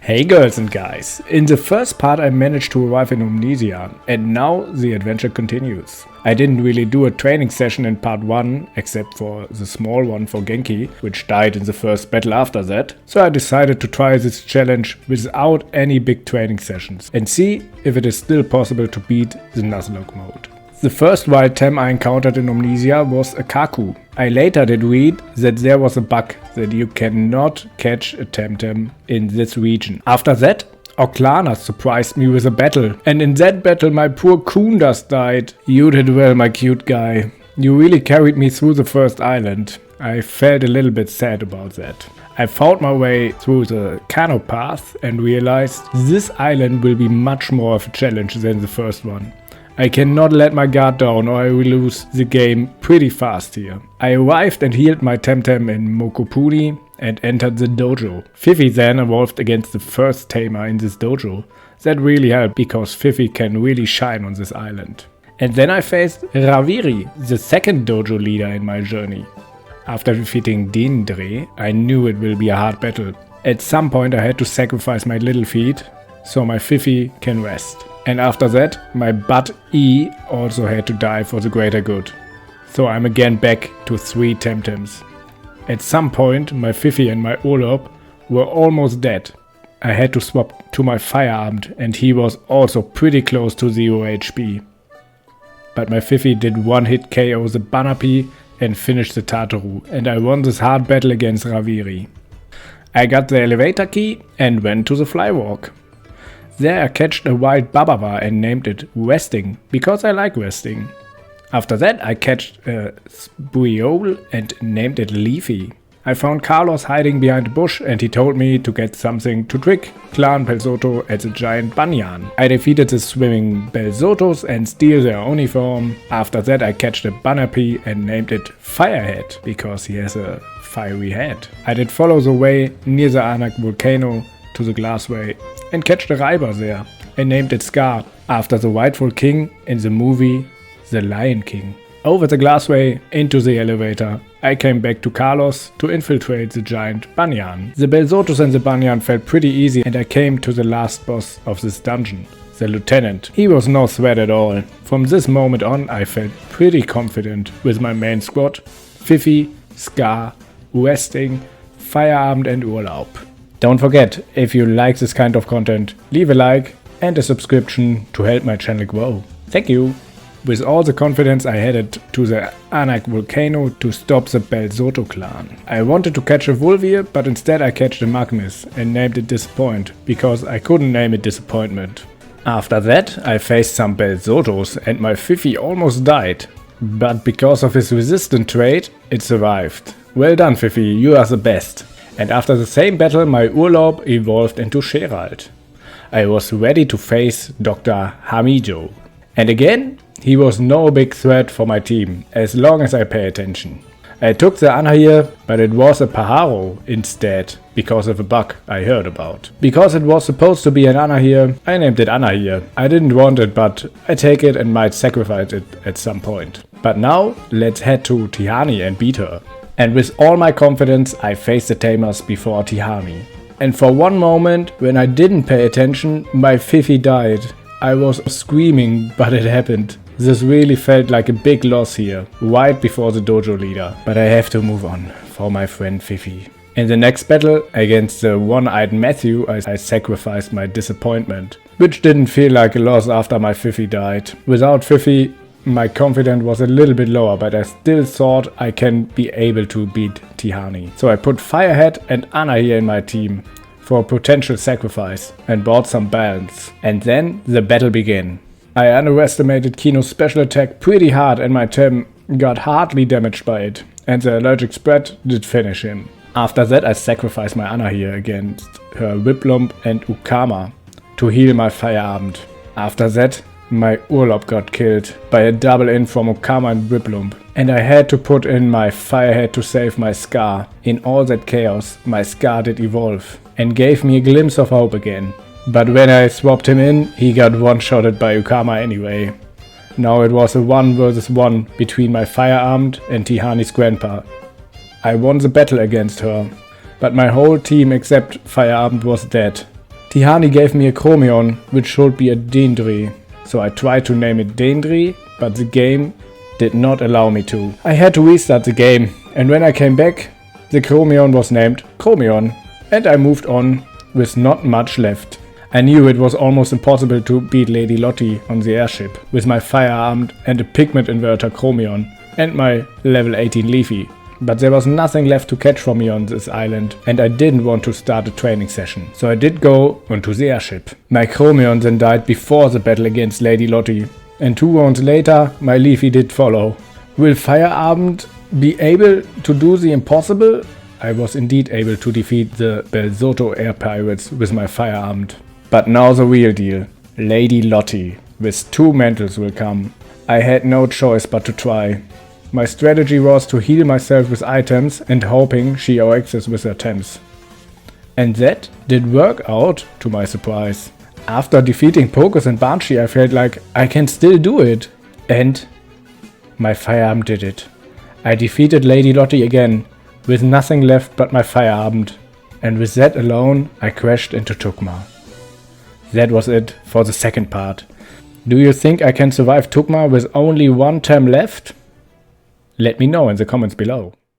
Hey girls and guys, in the first part I managed to arrive in Omnisia and now the adventure continues. I didn't really do a training session in part 1 except for the small one for Genki, which died in the first battle after that, so I decided to try this challenge without any big training sessions and see if it is still possible to beat the Nuzlocke mode. The first wild Tem I encountered in Omnisia was a Kaku. I later did read that there was a bug that you cannot catch a Temtem in this region. After that, Oklana surprised me with a battle, and in that battle my poor Kundas died. You did well, my cute guy. You really carried me through the first island. I felt a little bit sad about that. I found my way through the Kano path and realized this island will be much more of a challenge than the first one. I cannot let my guard down or I will lose the game pretty fast here. I arrived and healed my Temtem in Mokopuni and entered the dojo. Fifi then evolved against the first tamer in this dojo. That really helped because Fifi can really shine on this island. And then I faced Rawiri, the second dojo leader in my journey. After defeating Dindre, I knew it will be a hard battle. At some point I had to sacrifice my little feet so my Fifi can rest. And after that, my butt E also had to die for the greater good. So I'm again back to 3 Temtems. At some point, my Fifi and my Urlaub were almost dead. I had to swap to my firearmed and he was also pretty close to 0 HP. But my Fifi did one hit KO the Banapi and finished the Tataru, and I won this hard battle against Rawiri. I got the elevator key and went to the flywalk. There I catched a wild Bababa and named it Resting, because I like resting. After that I catched a Spuiole and named it Leafy. I found Carlos hiding behind a bush and he told me to get something to trick Clan Belzotto at the giant banyan. I defeated the swimming Belzottos and steal their uniform. After that I catched a Banapi and named it Firehead, because he has a fiery head. I did follow the way near the Anak volcano to the Glassway and catched a Reiber there and named it Scar, after the rightful king in the movie The Lion King. Over the Glassway into the elevator, I came back to Carlos to infiltrate the giant banyan. The Belzottos and the banyan felt pretty easy and I came to the last boss of this dungeon, the lieutenant. He was no threat at all. From this moment on I felt pretty confident with my main squad: Fifi, Scar, Resting, Firearmed and Urlaub. Don't forget, if you like this kind of content, leave a like and a subscription to help my channel grow. Thank you! With all the confidence I headed to the Anak volcano to stop the Belzotto clan. I wanted to catch a Volvir, but instead I catched a Magmis and named it Disappoint, because I couldn't name it Disappointment. After that I faced some Belzottos and my Fifi almost died, but because of his resistant trait, it survived. Well done Fifi, you are the best! And after the same battle my Urlaub evolved into Gerald. I was ready to face Dr. Hamijo. And again, he was no big threat for my team, as long as I pay attention. I took the Anahir, but it was a Paharo instead, because of a bug I heard about. Because it was supposed to be an Anahir, I named it Anahir. I didn't want it, but I take it and might sacrifice it at some point. But now, let's head to Tihani and beat her. And with all my confidence I faced the tamers before Tihani. And for one moment, when I didn't pay attention, my Fifi died. I was screaming, but it happened. This really felt like a big loss here, right before the dojo leader. But I have to move on, for my friend Fifi. In the next battle, against the one-eyed Matthew, I sacrificed my disappointment, which didn't feel like a loss after my Fifi died. Without Fifi, my confidence was a little bit lower, but I still thought I can be able to beat Tihani. So I put Firehead and Anna here in my team for a potential sacrifice and bought some balance. And then the battle began. I underestimated Kino's special attack pretty hard and my Tem got hardly damaged by it. And the allergic spread did finish him. After that I sacrificed my Anna here against her Whiplump and Ukama to heal my Firearmed. After that my Urlaub got killed by a double in from Okama and Whiplump, and I had to put in my Firehead to save my Scar. In all that chaos, my Scar did evolve and gave me a glimpse of hope again. But when I swapped him in, he got one-shotted by Ukama anyway. Now it was a 1 versus 1 between my Firearmed and Tihani's grandpa. I won the battle against her, but my whole team except Firearmed was dead. Tihani gave me a chromion, which should be a Dendri, so I tried to name it Dendri, but the game did not allow me to. I had to restart the game, and when I came back, the chromion was named Chromion, and I moved on with not much left. I knew it was almost impossible to beat Lady Lottie on the airship with my firearmed and a pigment inverter chromion and my level 18 Leafy. But there was nothing left to catch for me on this island, and I didn't want to start a training session, so I did go onto the airship. My chromion then died before the battle against Lady Lottie, and 2 rounds later my Leafy did follow. Will firearmed be able to do the impossible? I was indeed able to defeat the Belzotto air pirates with my firearmed. But now the real deal. Lady Lottie with 2 mantles will come. I had no choice but to try. My strategy was to heal myself with items and hoping she OXs with her temps. And that did work out, to my surprise. After defeating Pocus and Banshee, I felt like I can still do it. And my firearm did it. I defeated Lady Lottie again, with nothing left but my firearmed. And with that alone, I crashed into Tukmar. That was it for the second part. Do you think I can survive Tukmar with only 1 tem left? Let me know in the comments below.